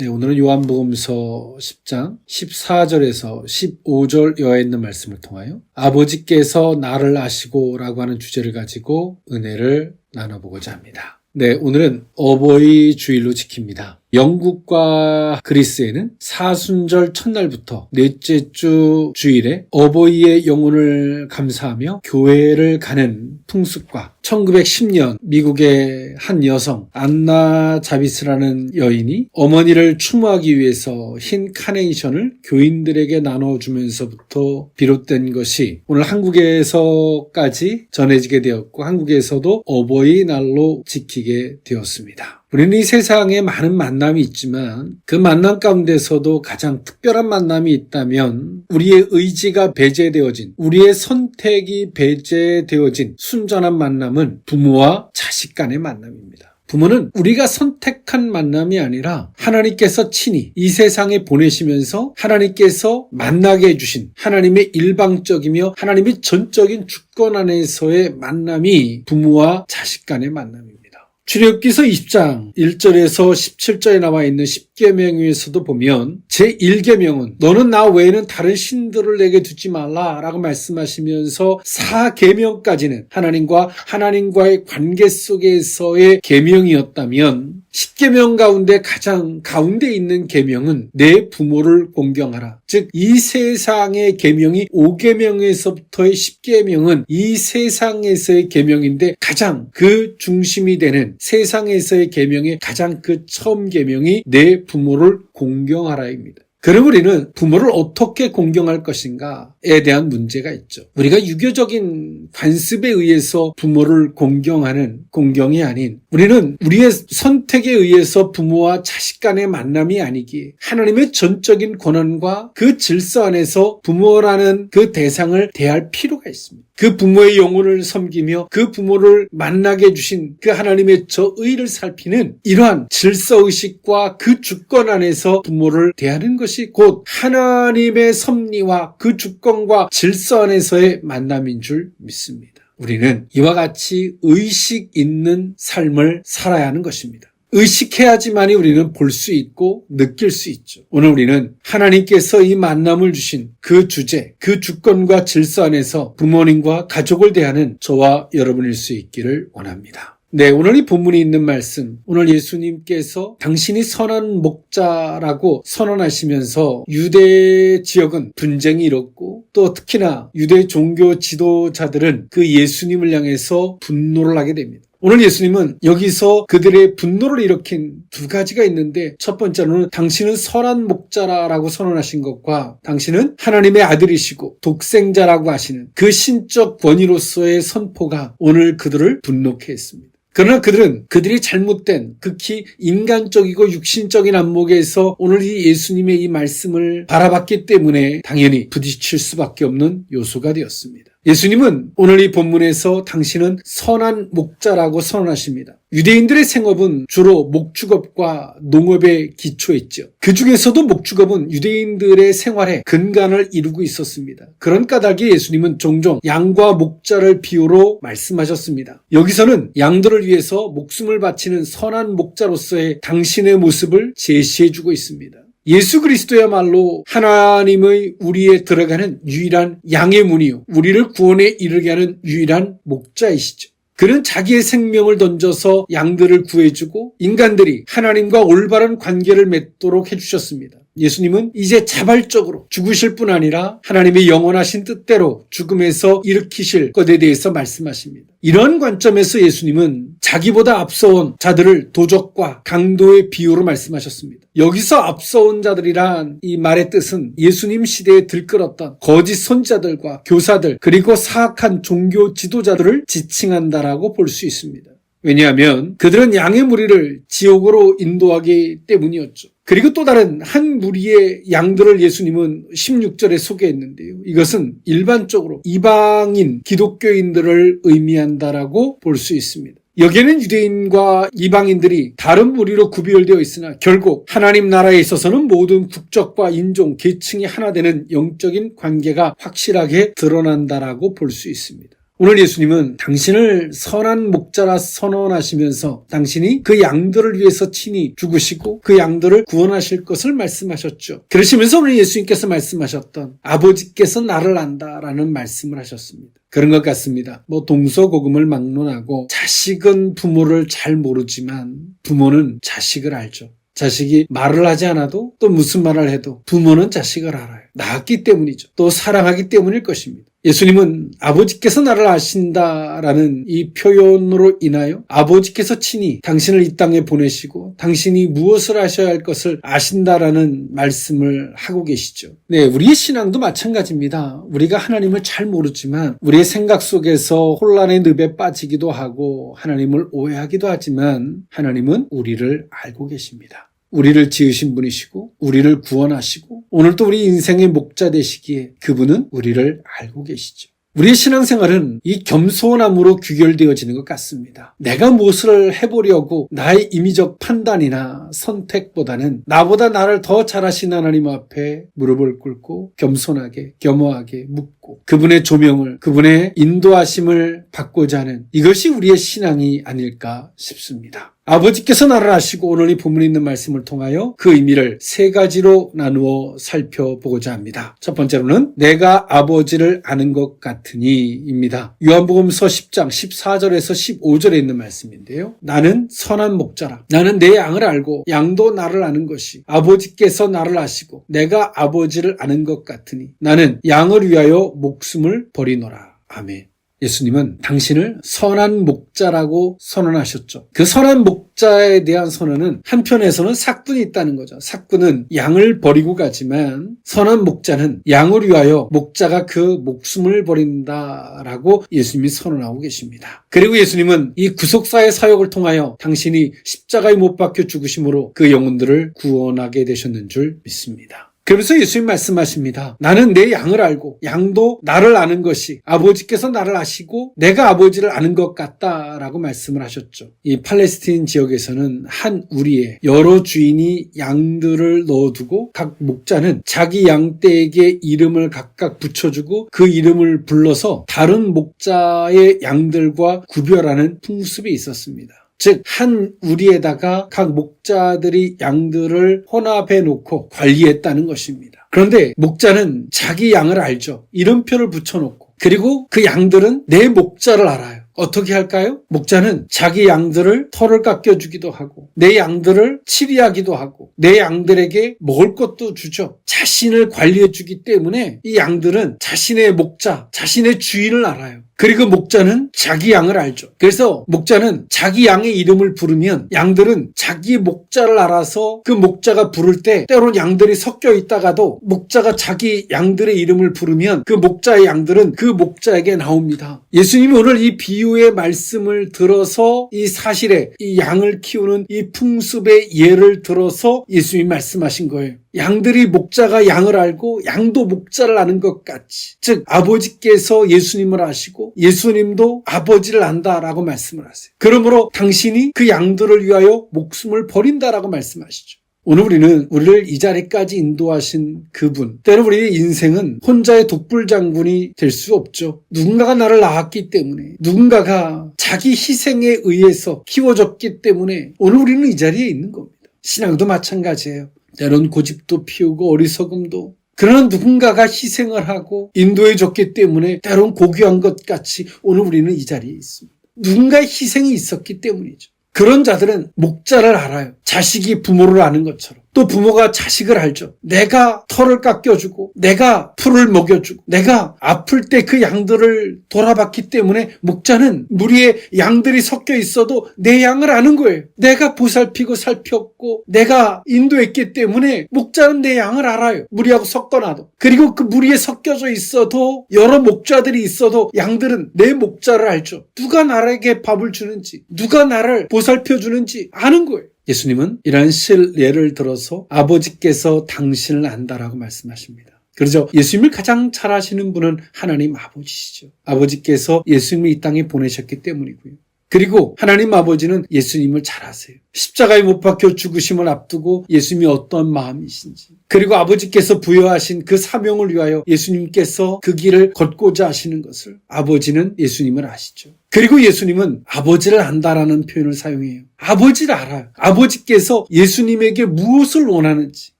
네, 오늘은 요한복음서 10장 14절에서 15절여에 있는 말씀을 통하여 아버지께서 나를 아시고 라고 하는 주제를 가지고 은혜를 나눠보고자 합니다. 네, 오늘은 어버이 주일로 지킵니다. 영국과 그리스에는 사순절 첫날부터 넷째 주 주일에 어버이의 영혼을 감사하며 교회를 가는 풍습과 1910년 미국의 한 여성 안나 자비스라는 여인이 어머니를 추모하기 위해서 흰 카네이션을 교인들에게 나눠주면서부터 비롯된 것이 오늘 한국에서까지 전해지게 되었고 한국에서도 어버이날로 지키게 되었습니다. 우리는 이 세상에 많은 만남이 있지만 그 만남 가운데서도 가장 특별한 만남이 있다면 우리의 의지가 배제되어진, 우리의 선택이 배제되어진 순전한 만남은 부모와 자식 간의 만남입니다. 부모는 우리가 선택한 만남이 아니라 하나님께서 친히 이 세상에 보내시면서 하나님께서 만나게 해주신 하나님의 일방적이며 하나님의 전적인 주권 안에서의 만남이 부모와 자식 간의 만남입니다. 출애굽기서 20장 1절에서 17절에 나와 있는 10계명에서도 보면 제1계명은 너는 나 외에는 다른 신들을 내게 두지 말라라고 말씀하시면서 4계명까지는 하나님과의 관계 속에서의 계명이었다면 10계명 가운데 가장 가운데 있는 계명은 내 부모를 공경하라. 즉 이 세상의 계명이 5계명에서부터의 10계명은 이 세상에서의 계명인데 가장 그 중심이 되는 세상에서의 계명의 가장 그 처음 계명이 내 부모를 공경하라입니다. 그럼 우리는 부모를 어떻게 공경할 것인가에 대한 문제가 있죠. 우리가 유교적인 관습에 의해서 부모를 공경하는 공경이 아닌 우리는 우리의 선택에 의해서 부모와 자식 간의 만남이 아니기에 하나님의 전적인 권한과 그 질서 안에서 부모라는 그 대상을 대할 필요가 있습니다. 그 부모의 영혼을 섬기며 그 부모를 만나게 해주신 그 하나님의 저 의를 살피는 이러한 질서의식과 그 주권 안에서 부모를 대하는 것이 곧 하나님의 섭리와 그 주권과 질서 안에서의 만남인 줄 믿습니다. 우리는 이와 같이 의식 있는 삶을 살아야 하는 것입니다. 의식해야지만이 우리는 볼 수 있고 느낄 수 있죠. 오늘 우리는 하나님께서 이 만남을 주신 그 주제, 그 주권과 질서 안에서 부모님과 가족을 대하는 저와 여러분일 수 있기를 원합니다. 네, 오늘 이 본문이 있는 말씀, 오늘 예수님께서 당신이 선한 목자라고 선언하시면서 유대 지역은 분쟁이 일었고 또 특히나 유대 종교 지도자들은 그 예수님을 향해서 분노를 하게 됩니다. 오늘 예수님은 여기서 그들의 분노를 일으킨 두 가지가 있는데 첫 번째로는 당신은 선한 목자라고 선언하신 것과 당신은 하나님의 아들이시고 독생자라고 하시는 그 신적 권위로서의 선포가 오늘 그들을 분노케 했습니다. 그러나 그들이 잘못된 극히 인간적이고 육신적인 안목에서 오늘 이 예수님의 이 말씀을 바라봤기 때문에 당연히 부딪힐 수밖에 없는 요소가 되었습니다. 예수님은 오늘 이 본문에서 당신은 선한 목자라고 선언하십니다. 유대인들의 생업은 주로 목축업과 농업에 기초했죠. 그 중에서도 목축업은 유대인들의 생활의 근간을 이루고 있었습니다. 그런 까닭에 예수님은 종종 양과 목자를 비유로 말씀하셨습니다. 여기서는 양들을 위해서 목숨을 바치는 선한 목자로서의 당신의 모습을 제시해주고 있습니다. 예수 그리스도야말로 하나님의 우리에 들어가는 유일한 양의 문이요 우리를 구원에 이르게 하는 유일한 목자이시죠. 그는 자기의 생명을 던져서 양들을 구해주고 인간들이 하나님과 올바른 관계를 맺도록 해주셨습니다. 예수님은 이제 자발적으로 죽으실 뿐 아니라 하나님의 영원하신 뜻대로 죽음에서 일으키실 것에 대해서 말씀하십니다. 이런 관점에서 예수님은 자기보다 앞서온 자들을 도적과 강도의 비유로 말씀하셨습니다. 여기서 앞서온 자들이란 이 말의 뜻은 예수님 시대에 들끓었던 거짓 선지자들과 교사들 그리고 사악한 종교 지도자들을 지칭한다라고 볼 수 있습니다. 왜냐하면 그들은 양의 무리를 지옥으로 인도하기 때문이었죠. 그리고 또 다른 한 무리의 양들을 예수님은 16절에 소개했는데요. 이것은 일반적으로 이방인 기독교인들을 의미한다라고 볼 수 있습니다. 여기에는 유대인과 이방인들이 다른 무리로 구별되어 있으나 결국 하나님 나라에 있어서는 모든 국적과 인종, 계층이 하나 되는 영적인 관계가 확실하게 드러난다라고 볼 수 있습니다. 오늘 예수님은 당신을 선한 목자라 선언하시면서 당신이 그 양들을 위해서 친히 죽으시고 그 양들을 구원하실 것을 말씀하셨죠. 그러시면서 오늘 예수님께서 말씀하셨던 아버지께서 나를 안다라는 말씀을 하셨습니다. 그런 것 같습니다. 동서고금을 막론하고 자식은 부모를 잘 모르지만 부모는 자식을 알죠. 자식이 말을 하지 않아도 또 무슨 말을 해도 부모는 자식을 알아요. 낳았기 때문이죠. 또 사랑하기 때문일 것입니다. 예수님은 아버지께서 나를 아신다라는 이 표현으로 인하여 아버지께서 친히 당신을 이 땅에 보내시고 당신이 무엇을 하셔야 할 것을 아신다라는 말씀을 하고 계시죠. 네, 우리의 신앙도 마찬가지입니다. 우리가 하나님을 잘 모르지만 우리의 생각 속에서 혼란의 늪에 빠지기도 하고 하나님을 오해하기도 하지만 하나님은 우리를 알고 계십니다. 우리를 지으신 분이시고 우리를 구원하시고 오늘도 우리 인생의 목자 되시기에 그분은 우리를 알고 계시죠. 우리의 신앙생활은 이 겸손함으로 귀결되어지는 것 같습니다. 내가 무엇을 해보려고 나의 임의적 판단이나 선택보다는 나보다 나를 더 잘하신 하나님 앞에 무릎을 꿇고 겸손하게 겸허하게 묻고 그분의 조명을 그분의 인도하심을 받고자 하는 이것이 우리의 신앙이 아닐까 싶습니다. 아버지께서 나를 아시고 오늘 이 본문에 있는 말씀을 통하여 그 의미를 세 가지로 나누어 살펴보고자 합니다. 첫 번째로는 내가 아버지를 아는 것 같으니 입니다. 요한복음서 10장 14절에서 15절에 있는 말씀인데요. 나는 선한 목자라. 나는 내 양을 알고 양도 나를 아는 것이 아버지께서 나를 아시고 내가 아버지를 아는 것 같으니 나는 양을 위하여 목숨을 버리노라. 아멘. 예수님은 당신을 선한 목자라고 선언하셨죠. 그 선한 목자에 대한 선언은 한편에서는 사꾼이 있다는 거죠. 사꾼은 양을 버리고 가지만 선한 목자는 양을 위하여 목자가 그 목숨을 버린다라고 예수님이 선언하고 계십니다. 그리고 예수님은 이 구속사의 사역을 통하여 당신이 십자가에 못 박혀 죽으심으로 그 영혼들을 구원하게 되셨는 줄 믿습니다. 그러면서 예수님 말씀하십니다. 나는 내 양을 알고 양도 나를 아는 것이 아버지께서 나를 아시고 내가 아버지를 아는 것 같다라고 말씀을 하셨죠. 이 팔레스틴 지역에서는 한 우리에 여러 주인이 양들을 넣어두고 각 목자는 자기 양떼에게 이름을 각각 붙여주고 그 이름을 불러서 다른 목자의 양들과 구별하는 풍습이 있었습니다. 즉, 한 우리에다가 각 목자들이 양들을 혼합해 놓고 관리했다는 것입니다. 그런데 목자는 자기 양을 알죠. 이름표를 붙여놓고. 그리고 그 양들은 내 목자를 알아요. 어떻게 할까요? 목자는 자기 양들을 털을 깎여주기도 하고 내 양들을 치리하기도 하고 내 양들에게 먹을 것도 주죠. 자신을 관리해주기 때문에 이 양들은 자신의 목자, 자신의 주인을 알아요. 그리고 목자는 자기 양을 알죠. 그래서 목자는 자기 양의 이름을 부르면 양들은 자기 목자를 알아서 그 목자가 부를 때 때론 양들이 섞여 있다가도 목자가 자기 양들의 이름을 부르면 그 목자의 양들은 그 목자에게 나옵니다. 예수님이 오늘 이 비유의 말씀을 들어서 이 사실에 이 양을 키우는 이 풍습의 예를 들어서 예수님이 말씀하신 거예요. 양들이 목자가 양을 알고 양도 목자를 아는 것 같이, 즉 아버지께서 예수님을 아시고 예수님도 아버지를 안다라고 말씀을 하세요. 그러므로 당신이 그 양들을 위하여 목숨을 버린다라고 말씀하시죠. 오늘 우리는 우리를 이 자리까지 인도하신 그분, 때로 우리의 인생은 혼자의 독불장군이 될 수 없죠. 누군가가 나를 낳았기 때문에, 누군가가 자기 희생에 의해서 키워졌기 때문에 오늘 우리는 이 자리에 있는 겁니다. 신앙도 마찬가지예요. 때론 고집도 피우고 어리석음도, 그러나 누군가가 희생을 하고 인도해 줬기 때문에 때론 고귀한 것 같이 오늘 우리는 이 자리에 있습니다. 누군가의 희생이 있었기 때문이죠. 그런 자들은 목자를 알아요. 자식이 부모를 아는 것처럼. 또 부모가 자식을 알죠. 내가 털을 깎여주고 내가 풀을 먹여주고 내가 아플 때 그 양들을 돌아봤기 때문에 목자는 무리에 양들이 섞여 있어도 내 양을 아는 거예요. 내가 보살피고 살폈고 내가 인도했기 때문에 목자는 내 양을 알아요. 무리하고 섞어놔도. 그리고 그 무리에 섞여져 있어도 여러 목자들이 있어도 양들은 내 목자를 알죠. 누가 나에게 밥을 주는지 누가 나를 보살펴주는지 아는 거예요. 예수님은 이러한 예를 들어서 아버지께서 당신을 안다라고 말씀하십니다. 그렇죠. 예수님을 가장 잘 아시는 분은 하나님 아버지시죠. 아버지께서 예수님을 이 땅에 보내셨기 때문이고요. 그리고 하나님 아버지는 예수님을 잘 아세요. 십자가에 못 박혀 죽으심을 앞두고 예수님이 어떤 마음이신지, 그리고 아버지께서 부여하신 그 사명을 위하여 예수님께서 그 길을 걷고자 하시는 것을 아버지는 예수님을 아시죠. 그리고 예수님은 아버지를 안다라는 표현을 사용해요. 아버지를 알아요. 아버지께서 예수님에게 무엇을 원하는지,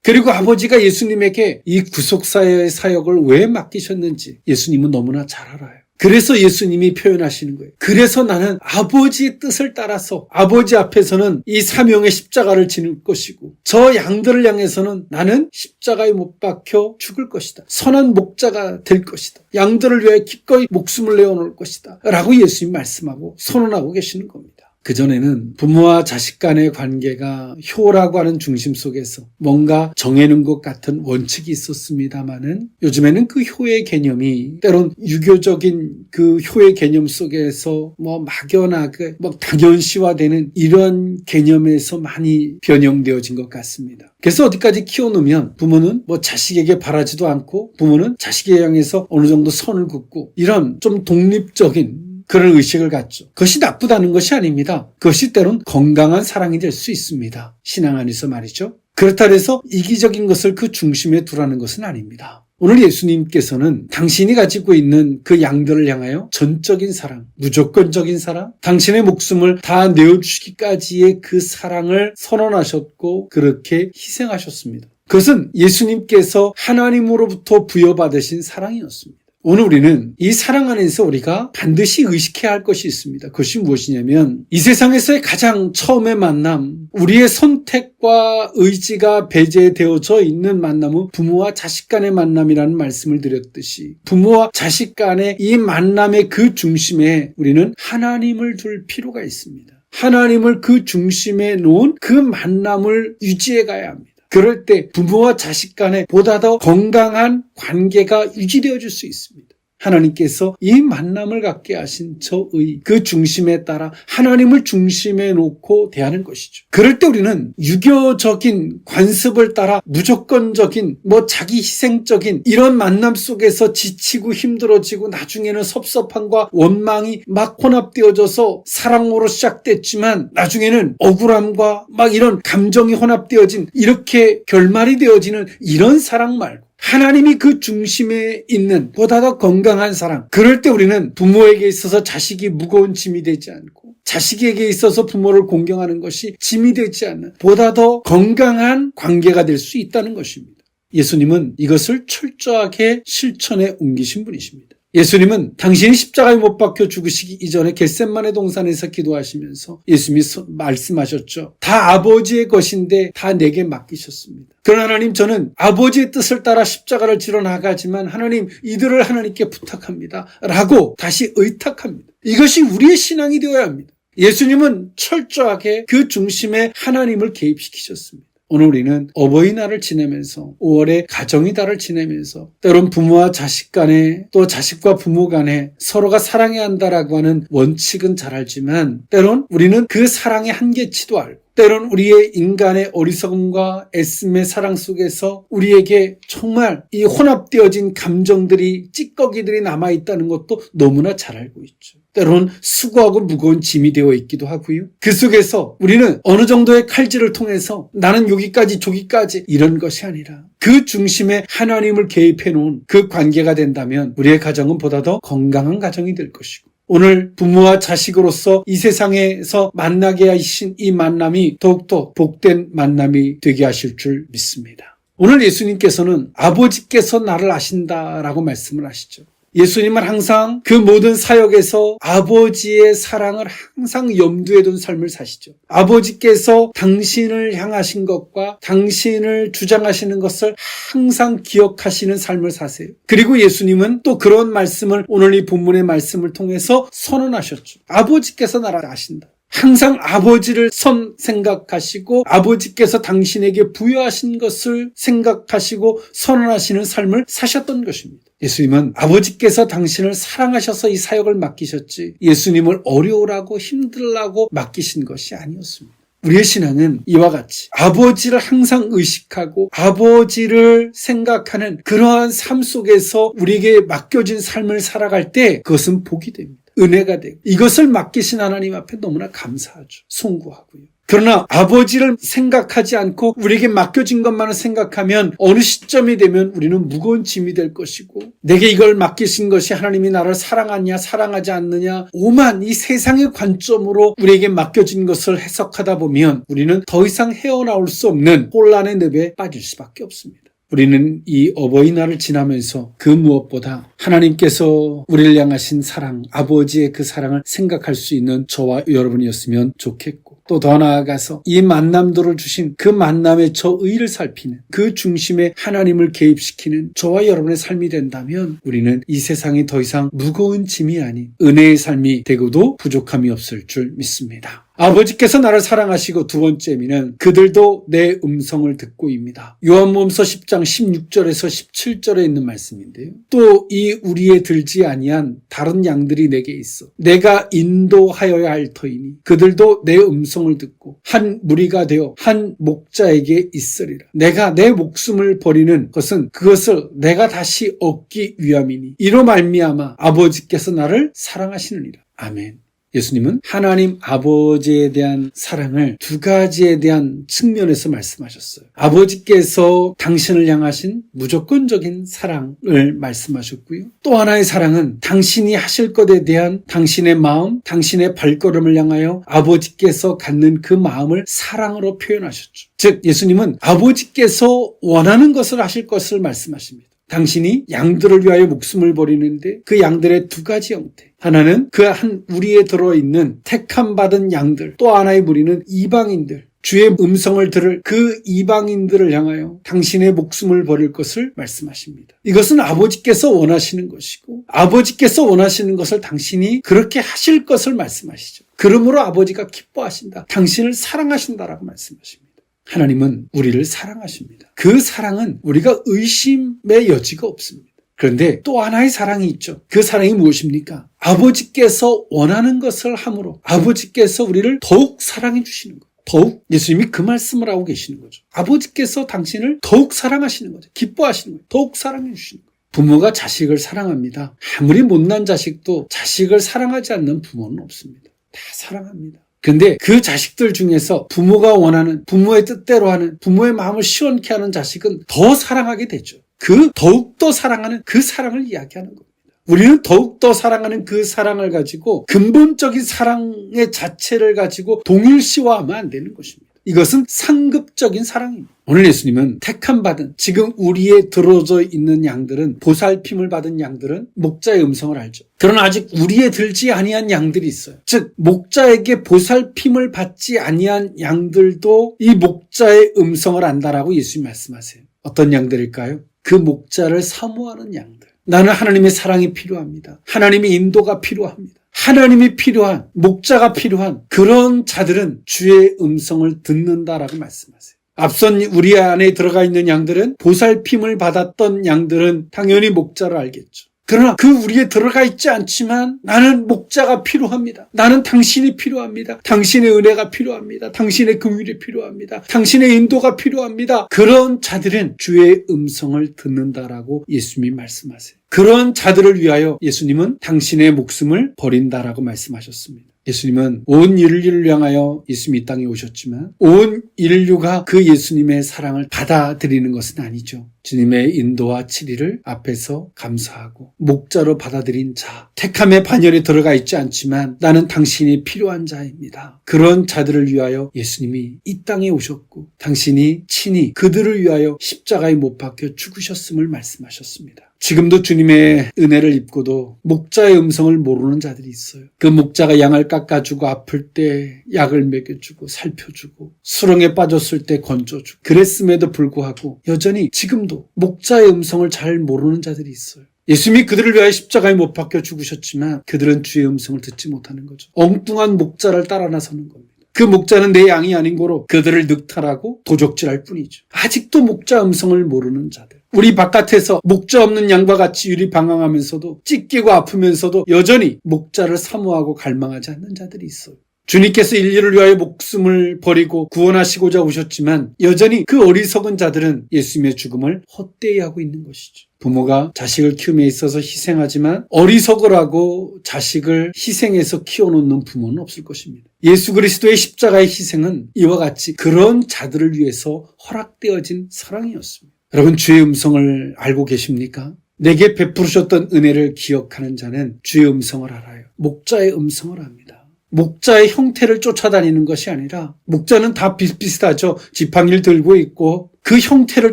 그리고 아버지가 예수님에게 이 구속사의 사역을 왜 맡기셨는지 예수님은 너무나 잘 알아요. 그래서 예수님이 표현하시는 거예요. 그래서 나는 아버지의 뜻을 따라서 아버지 앞에서는 이 사명의 십자가를 지닐 것이고, 저 양들을 향해서는 나는 십자가에 못 박혀 죽을 것이다. 선한 목자가 될 것이다. 양들을 위해 기꺼이 목숨을 내어놓을 것이다. 라고 예수님이 말씀하고 선언하고 계시는 겁니다. 그전에는 부모와 자식 간의 관계가 효라고 하는 중심 속에서 뭔가 정해놓은 것 같은 원칙이 있었습니다마는, 요즘에는 그 효의 개념이 때론 유교적인 그 효의 개념 속에서 막연하게 당연시화되는 이런 개념에서 많이 변형되어진 것 같습니다. 그래서 어디까지 키워놓으면 부모는 자식에게 바라지도 않고, 부모는 자식에 향해서 어느 정도 선을 긋고, 이런 좀 독립적인 그런 의식을 갖죠. 그것이 나쁘다는 것이 아닙니다. 그것이 때론 건강한 사랑이 될 수 있습니다. 신앙 안에서 말이죠. 그렇다 해서 이기적인 것을 그 중심에 두라는 것은 아닙니다. 오늘 예수님께서는 당신이 가지고 있는 그 양들을 향하여 전적인 사랑, 무조건적인 사랑, 당신의 목숨을 다 내어주시기까지의 그 사랑을 선언하셨고 그렇게 희생하셨습니다. 그것은 예수님께서 하나님으로부터 부여받으신 사랑이었습니다. 오늘 우리는 이 사랑 안에서 우리가 반드시 의식해야 할 것이 있습니다. 그것이 무엇이냐면, 이 세상에서의 가장 처음의 만남, 우리의 선택과 의지가 배제되어져 있는 만남은 부모와 자식 간의 만남이라는 말씀을 드렸듯이, 부모와 자식 간의 이 만남의 그 중심에 우리는 하나님을 둘 필요가 있습니다. 하나님을 그 중심에 놓은 그 만남을 유지해 가야 합니다. 그럴 때 부모와 자식 간에 보다 더 건강한 관계가 유지되어질 수 있습니다. 하나님께서 이 만남을 갖게 하신 저의 그 중심에 따라 하나님을 중심에 놓고 대하는 것이죠. 그럴 때 우리는 유교적인 관습을 따라 무조건적인 자기 희생적인 이런 만남 속에서 지치고 힘들어지고 나중에는 섭섭함과 원망이 막 혼합되어져서 사랑으로 시작됐지만 나중에는 억울함과 이런 감정이 혼합되어진, 이렇게 결말이 되어지는 이런 사랑 말고 하나님이 그 중심에 있는 보다 더 건강한 사랑, 그럴 때 우리는 부모에게 있어서 자식이 무거운 짐이 되지 않고, 자식에게 있어서 부모를 공경하는 것이 짐이 되지 않는 보다 더 건강한 관계가 될 수 있다는 것입니다. 예수님은 이것을 철저하게 실천에 옮기신 분이십니다. 예수님은 당신이 십자가에 못 박혀 죽으시기 이전에 겟셋마네 동산에서 기도하시면서 예수님이 말씀하셨죠. 다 아버지의 것인데 다 내게 맡기셨습니다. 그러나 하나님, 저는 아버지의 뜻을 따라 십자가를 지러 나가지만 하나님, 이들을 하나님께 부탁합니다. 라고 다시 의탁합니다. 이것이 우리의 신앙이 되어야 합니다. 예수님은 철저하게 그 중심에 하나님을 개입시키셨습니다. 오늘 우리는 어버이날을 지내면서, 5월에 가정의 달을 지내면서 때론 부모와 자식 간에, 또 자식과 부모 간에 서로가 사랑해야 한다라고 하는 원칙은 잘 알지만, 때론 우리는 그 사랑의 한계치도 알고, 때론 우리의 인간의 어리석음과 애씀의 사랑 속에서 우리에게 정말 이 혼합되어진 감정들이, 찌꺼기들이 남아있다는 것도 너무나 잘 알고 있죠. 때론 수고하고 무거운 짐이 되어 있기도 하고요. 그 속에서 우리는 어느 정도의 칼질을 통해서 나는 여기까지 저기까지 이런 것이 아니라 그 중심에 하나님을 개입해 놓은 그 관계가 된다면 우리의 가정은 보다 더 건강한 가정이 될 것이고, 오늘 부모와 자식으로서 이 세상에서 만나게 하신 이 만남이 더욱더 복된 만남이 되게 하실 줄 믿습니다. 오늘 예수님께서는 아버지께서 나를 아신다라고 말씀을 하시죠. 예수님은 항상 그 모든 사역에서 아버지의 사랑을 항상 염두에 둔 삶을 사시죠. 아버지께서 당신을 향하신 것과 당신을 주장하시는 것을 항상 기억하시는 삶을 사세요. 그리고 예수님은 또 그런 말씀을 오늘 이 본문의 말씀을 통해서 선언하셨죠. 아버지께서 나를 아신다. 항상 아버지를 생각하시고 아버지께서 당신에게 부여하신 것을 생각하시고 선언하시는 삶을 사셨던 것입니다. 예수님은 아버지께서 당신을 사랑하셔서 이 사역을 맡기셨지, 예수님을 어려우라고 힘들라고 맡기신 것이 아니었습니다. 우리의 신앙은 이와 같이 아버지를 항상 의식하고 아버지를 생각하는 그러한 삶 속에서 우리에게 맡겨진 삶을 살아갈 때 그것은 복이 됩니다. 은혜가 되고 이것을 맡기신 하나님 앞에 너무나 감사하죠. 송구하고요. 그러나 아버지를 생각하지 않고 우리에게 맡겨진 것만을 생각하면 어느 시점이 되면 우리는 무거운 짐이 될 것이고, 내게 이걸 맡기신 것이 하나님이 나를 사랑하냐 사랑하지 않느냐, 오만 이 세상의 관점으로 우리에게 맡겨진 것을 해석하다 보면 우리는 더 이상 헤어나올 수 없는 혼란의 늪에 빠질 수밖에 없습니다. 우리는 이 어버이날을 지나면서 그 무엇보다 하나님께서 우리를 향하신 사랑, 아버지의 그 사랑을 생각할 수 있는 저와 여러분이었으면 좋겠고, 또 더 나아가서 이 만남들을 주신 그 만남의 저 의를 살피는, 그 중심에 하나님을 개입시키는 저와 여러분의 삶이 된다면 우리는 이 세상이 더 이상 무거운 짐이 아닌 은혜의 삶이 되고도 부족함이 없을 줄 믿습니다. 아버지께서 나를 사랑하시고, 두 번째 의미는 그들도 내 음성을 듣고입니다. 요한복음서 10장 16절에서 17절에 있는 말씀인데요. 또 이 우리에 들지 아니한 다른 양들이 내게 있어 내가 인도하여야 할 터이니 그들도 내 음성을 듣고 한 무리가 되어 한 목자에게 있으리라. 내가 내 목숨을 버리는 것은 그것을 내가 다시 얻기 위함이니 이로 말미암아 아버지께서 나를 사랑하시느니라. 아멘. 예수님은 하나님 아버지에 대한 사랑을 두 가지에 대한 측면에서 말씀하셨어요. 아버지께서 당신을 향하신 무조건적인 사랑을 말씀하셨고요. 또 하나의 사랑은 당신이 하실 것에 대한 당신의 마음, 당신의 발걸음을 향하여 아버지께서 갖는 그 마음을 사랑으로 표현하셨죠. 즉 예수님은 아버지께서 원하는 것을 하실 것을 말씀하십니다. 당신이 양들을 위하여 목숨을 버리는데 그 양들의 두 가지 형태, 하나는 그 한 우리에 들어있는 택함 받은 양들, 또 하나의 무리는 이방인들, 주의 음성을 들을 그 이방인들을 향하여 당신의 목숨을 버릴 것을 말씀하십니다. 이것은 아버지께서 원하시는 것이고, 아버지께서 원하시는 것을 당신이 그렇게 하실 것을 말씀하시죠. 그러므로 아버지가 기뻐하신다, 당신을 사랑하신다라고 말씀하십니다. 하나님은 우리를 사랑하십니다. 그 사랑은 우리가 의심의 여지가 없습니다. 그런데 또 하나의 사랑이 있죠. 그 사랑이 무엇입니까? 아버지께서 원하는 것을 함으로 아버지께서 우리를 더욱 사랑해 주시는 거예요. 더욱, 예수님이 그 말씀을 하고 계시는 거죠. 아버지께서 당신을 더욱 사랑하시는 거죠. 기뻐하시는 거예요. 더욱 사랑해 주시는 거예요. 부모가 자식을 사랑합니다. 아무리 못난 자식도 자식을 사랑하지 않는 부모는 없습니다. 다 사랑합니다. 근데 그 자식들 중에서 부모가 원하는, 부모의 뜻대로 하는, 부모의 마음을 시원케 하는 자식은 더 사랑하게 되죠. 그 더욱더 사랑하는 그 사랑을 이야기하는 겁니다. 우리는 더욱더 사랑하는 그 사랑을 가지고 근본적인 사랑의 자체를 가지고 동일시화하면 안 되는 것입니다. 이것은 상급적인 사랑입니다. 오늘 예수님은 택함받은, 지금 우리에 들어져 있는 양들은, 보살핌을 받은 양들은 목자의 음성을 알죠. 그러나 아직 우리에 들지 아니한 양들이 있어요. 즉 목자에게 보살핌을 받지 아니한 양들도 이 목자의 음성을 안다라고 예수님이 말씀하세요. 어떤 양들일까요? 그 목자를 사모하는 양들. 나는 하나님의 사랑이 필요합니다. 하나님의 인도가 필요합니다. 하나님이 필요한, 목자가 필요한 그런 자들은 주의 음성을 듣는다라고 말씀하세요. 앞선 우리 안에 들어가 있는 양들은, 보살핌을 받았던 양들은 당연히 목자를 알겠죠. 그러나 그 우리에 들어가 있지 않지만 나는 목자가 필요합니다. 나는 당신이 필요합니다. 당신의 은혜가 필요합니다. 당신의 긍휼이 필요합니다. 당신의 인도가 필요합니다. 그런 자들은 주의 음성을 듣는다라고 예수님이 말씀하세요. 그런 자들을 위하여 예수님은 당신의 목숨을 버린다라고 말씀하셨습니다. 예수님은 온 인류를 향하여 예수님이 이 땅에 오셨지만 온 인류가 그 예수님의 사랑을 받아들이는 것은 아니죠. 주님의 인도와 치리를 앞에서 감사하고 목자로 받아들인 자, 택함의 반열에 들어가 있지 않지만 나는 당신이 필요한 자입니다. 그런 자들을 위하여 예수님이 이 땅에 오셨고 당신이 친히 그들을 위하여 십자가에 못 박혀 죽으셨음을 말씀하셨습니다. 지금도 주님의 은혜를 입고도 목자의 음성을 모르는 자들이 있어요. 그 목자가 양을 깎아주고 아플 때 약을 먹여주고 살펴주고 수렁에 빠졌을 때 건져주고 그랬음에도 불구하고 여전히 지금도 목자의 음성을 잘 모르는 자들이 있어요. 예수님이 그들을 위하여 십자가에 못 박혀 죽으셨지만 그들은 주의 음성을 듣지 못하는 거죠. 엉뚱한 목자를 따라 나서는 겁니다. 그 목자는 내 양이 아닌 거로 그들을 늑탈하고 도적질할 뿐이죠. 아직도 목자 음성을 모르는 자들. 우리 바깥에서 목자 없는 양과 같이 유리방황하면서도 찢기고 아프면서도 여전히 목자를 사모하고 갈망하지 않는 자들이 있어요. 주님께서 인류를 위하여 목숨을 버리고 구원하시고자 오셨지만 여전히 그 어리석은 자들은 예수님의 죽음을 헛되이 하고 있는 것이죠. 부모가 자식을 키움에 있어서 희생하지만 어리석으라고 자식을 희생해서 키워놓는 부모는 없을 것입니다. 예수 그리스도의 십자가의 희생은 이와 같이 그런 자들을 위해서 허락되어진 사랑이었습니다. 여러분, 주의 음성을 알고 계십니까? 내게 베푸셨던 은혜를 기억하는 자는 주의 음성을 알아요. 목자의 음성을 압니다. 목자의 형태를 쫓아다니는 것이 아니라, 목자는 다 비슷비슷하죠. 지팡이를 들고 있고 그 형태를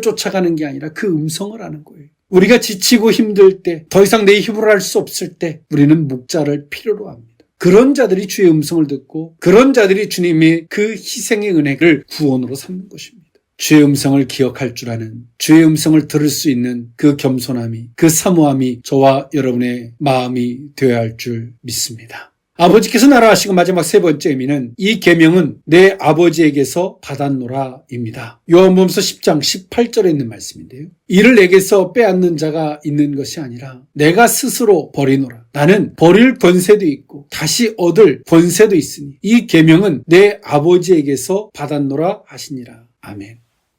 쫓아가는 게 아니라 그 음성을 아는 거예요. 우리가 지치고 힘들 때, 더 이상 내 힘으로 할 수 없을 때 우리는 목자를 필요로 합니다. 그런 자들이 주의 음성을 듣고 그런 자들이 주님의 그 희생의 은혜를 구원으로 삼는 것입니다. 주의 음성을 기억할 줄 아는, 주의 음성을 들을 수 있는 그 겸손함이, 그 사모함이 저와 여러분의 마음이 되어야 할 줄 믿습니다. 아버지께서 나라하시고 마지막 세 번째 의미는 이 계명은 내 아버지에게서 받았노라입니다. 요한복음서 10장 18절에 있는 말씀인데요. 이를 내게서 빼앗는 자가 있는 것이 아니라 내가 스스로 버리노라. 나는 버릴 권세도 있고 다시 얻을 권세도 있으니 이 계명은 내 아버지에게서 받았노라 하시니라. 아멘.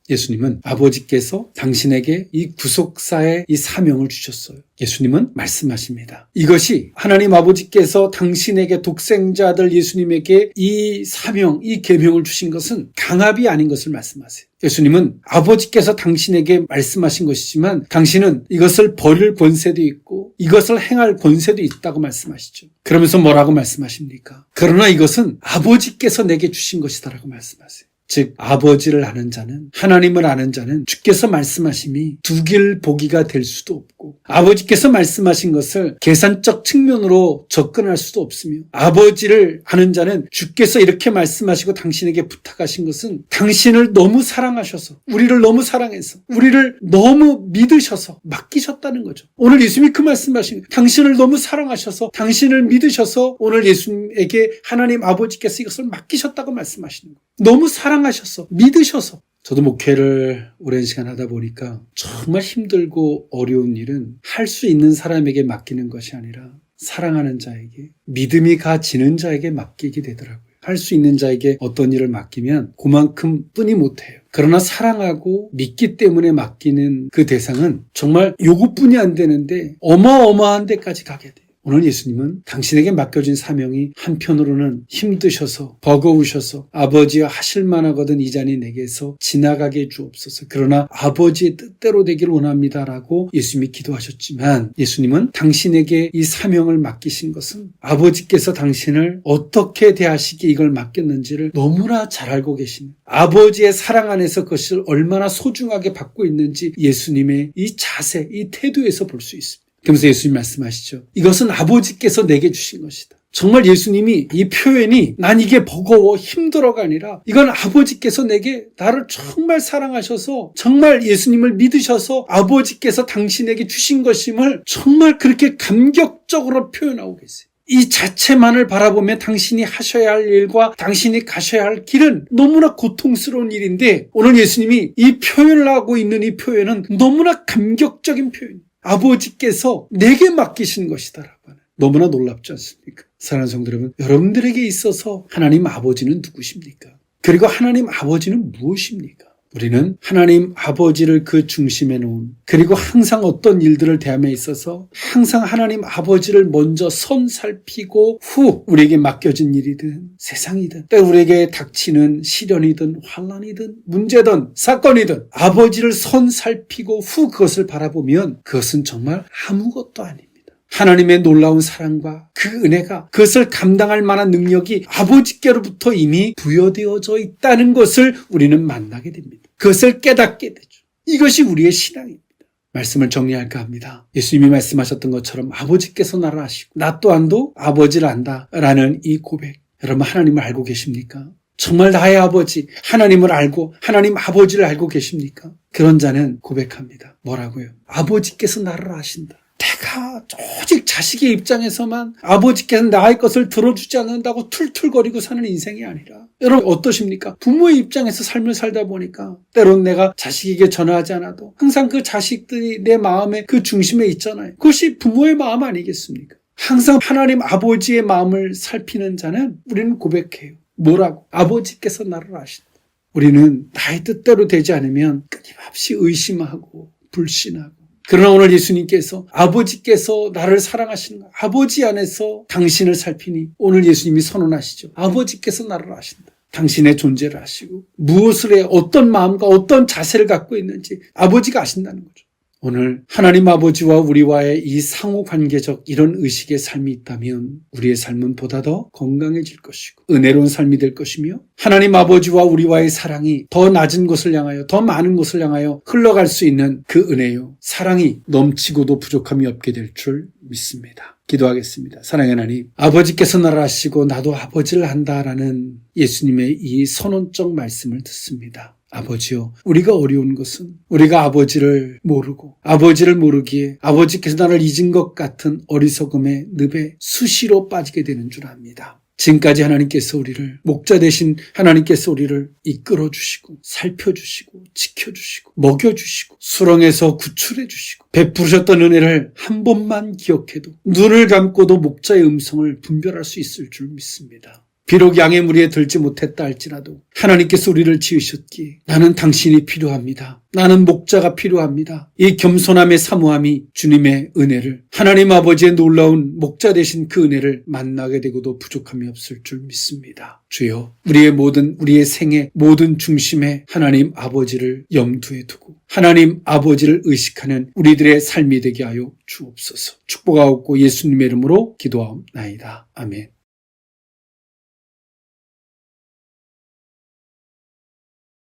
예수님은 아버지께서 당신에게 이 구속사의 이 사명을 주셨어요. 예수님은 말씀하십니다. 이것이 하나님 아버지께서 당신에게 독생자 아들 예수님에게 이 사명, 이 계명을 주신 것은 강압이 아닌 것을 말씀하세요. 예수님은 아버지께서 당신에게 말씀하신 것이지만 당신은 이것을 버릴 권세도 있고 이것을 행할 권세도 있다고 말씀하시죠. 그러면서 뭐라고 말씀하십니까? 그러나 이것은 아버지께서 내게 주신 것이다라고 말씀하세요. 즉 아버지를 아는 자는, 하나님을 아는 자는 주께서 말씀하심이 두 길 보기가 될 수도 없고 아버지께서 말씀하신 것을 계산적 측면으로 접근할 수도 없으며 아버지를 아는 자는 주께서 이렇게 말씀하시고 당신에게 부탁하신 것은 당신을 너무 사랑하셔서, 우리를 너무 사랑해서, 우리를 너무 믿으셔서 맡기셨다는 거죠. 오늘 예수님이 그 말씀하신, 당신을 너무 사랑하셔서, 당신을 믿으셔서 오늘 예수님에게 하나님 아버지께서 이것을 맡기셨다고 말씀하시는 거예요. 너무 사랑하셔서, 믿으셔서. 저도 목회를 오랜 시간 하다 보니까 정말 힘들고 어려운 일은 할 수 있는 사람에게 맡기는 것이 아니라 사랑하는 자에게, 믿음이 가지는 자에게 맡기게 되더라고요. 할 수 있는 자에게 어떤 일을 맡기면 그만큼 뿐이 못해요. 그러나 사랑하고 믿기 때문에 맡기는 그 대상은 정말 요것뿐이 안 되는데 어마어마한 데까지 가게 돼요. 오늘 예수님은 당신에게 맡겨진 사명이 한편으로는 힘드셔서 버거우셔서 아버지가 하실 만하거든 이 잔이 내게서 지나가게 주옵소서. 그러나 아버지의 뜻대로 되기를 원합니다라고 예수님이 기도하셨지만 예수님은 당신에게 이 사명을 맡기신 것은 아버지께서 당신을 어떻게 대하시기에 이걸 맡겼는지를 너무나 잘 알고 계시는, 아버지의 사랑 안에서 그것을 얼마나 소중하게 받고 있는지 예수님의 이 자세, 이 태도에서 볼 수 있습니다. 그러면서 예수님 말씀하시죠. 이것은 아버지께서 내게 주신 것이다. 정말 예수님이 이 표현이 난 이게 버거워 힘들어가 아니라 이건 아버지께서 내게 나를 정말 사랑하셔서 정말 예수님을 믿으셔서 아버지께서 당신에게 주신 것임을 정말 그렇게 감격적으로 표현하고 계세요. 이 자체만을 바라보면 당신이 하셔야 할 일과 당신이 가셔야 할 길은 너무나 고통스러운 일인데 오늘 예수님이 이 표현을 하고 있는 이 표현은 너무나 감격적인 표현이에요. 아버지께서 내게 맡기신 것이다라고 하는, 너무나 놀랍지 않습니까? 사랑하는 성도 여러분, 여러분들에게 있어서 하나님 아버지는 누구십니까? 그리고 하나님 아버지는 무엇입니까? 우리는 하나님 아버지를 그 중심에 놓은, 그리고 항상 어떤 일들을 대함에 있어서 항상 하나님 아버지를 먼저 선 살피고 후 우리에게 맡겨진 일이든 세상이든 때 우리에게 닥치는 시련이든 환난이든 문제든 사건이든 아버지를 선 살피고 후 그것을 바라보면 그것은 정말 아무것도 아닙니다. 하나님의 놀라운 사랑과 그 은혜가, 그것을 감당할 만한 능력이 아버지께로부터 이미 부여되어져 있다는 것을 우리는 만나게 됩니다. 그것을 깨닫게 되죠. 이것이 우리의 신앙입니다. 말씀을 정리할까 합니다. 예수님이 말씀하셨던 것처럼 아버지께서 나를 아시고 나 또한도 아버지를 안다라는 이 고백, 여러분 하나님을 알고 계십니까? 정말 나의 아버지 하나님을 알고 하나님 아버지를 알고 계십니까? 그런 자는 고백합니다. 뭐라고요? 아버지께서 나를 아신다. 내가 오직 자식의 입장에서만 아버지께서 나의 것을 들어주지 않는다고 툴툴거리고 사는 인생이 아니라, 여러분 어떠십니까? 부모의 입장에서 삶을 살다 보니까 때론 내가 자식에게 전화하지 않아도 항상 그 자식들이 내 마음의 그 중심에 있잖아요. 그것이 부모의 마음 아니겠습니까? 항상 하나님 아버지의 마음을 살피는 자는 우리는 고백해요. 뭐라고? 아버지께서 나를 아신다. 우리는 나의 뜻대로 되지 않으면 끊임없이 의심하고 불신하고, 그러나 오늘 예수님께서 아버지께서 나를 사랑하시는 거예요. 아버지 안에서 당신을 살피니 오늘 예수님이 선언하시죠. 아버지께서 나를 아신다. 당신의 존재를 아시고 무엇을 해, 어떤 마음과 어떤 자세를 갖고 있는지 아버지가 아신다는 거죠. 오늘 하나님 아버지와 우리와의 이 상호관계적 이런 의식의 삶이 있다면 우리의 삶은 보다 더 건강해질 것이고 은혜로운 삶이 될 것이며, 하나님 아버지와 우리와의 사랑이 더 낮은 곳을 향하여, 더 많은 곳을 향하여 흘러갈 수 있는 그 은혜요, 사랑이 넘치고도 부족함이 없게 될 줄 믿습니다. 기도하겠습니다. 사랑의 하나님, 아버지께서 나를 아시고 나도 아버지를 안다라는 예수님의 이 선언적 말씀을 듣습니다. 아버지요, 우리가 어려운 것은 우리가 아버지를 모르고 아버지를 모르기에 아버지께서 나를 잊은 것 같은 어리석음의 늪에 수시로 빠지게 되는 줄 압니다. 지금까지 하나님께서 우리를, 목자 되신 하나님께서 우리를 이끌어주시고 살펴주시고 지켜주시고 먹여주시고 수렁에서 구출해주시고 베푸셨던 은혜를 한 번만 기억해도 눈을 감고도 목자의 음성을 분별할 수 있을 줄 믿습니다. 비록 양의 무리에 들지 못했다 할지라도 하나님께서 우리를 지으셨기에 나는 당신이 필요합니다. 나는 목자가 필요합니다. 이 겸손함의 사모함이 주님의 은혜를, 하나님 아버지의 놀라운 목자 되신 그 은혜를 만나게 되고도 부족함이 없을 줄 믿습니다. 주여, 우리의 생애 모든 중심에 하나님 아버지를 염두에 두고 하나님 아버지를 의식하는 우리들의 삶이 되게 하여 주옵소서. 축복하옵고 예수님의 이름으로 기도하옵나이다. 아멘.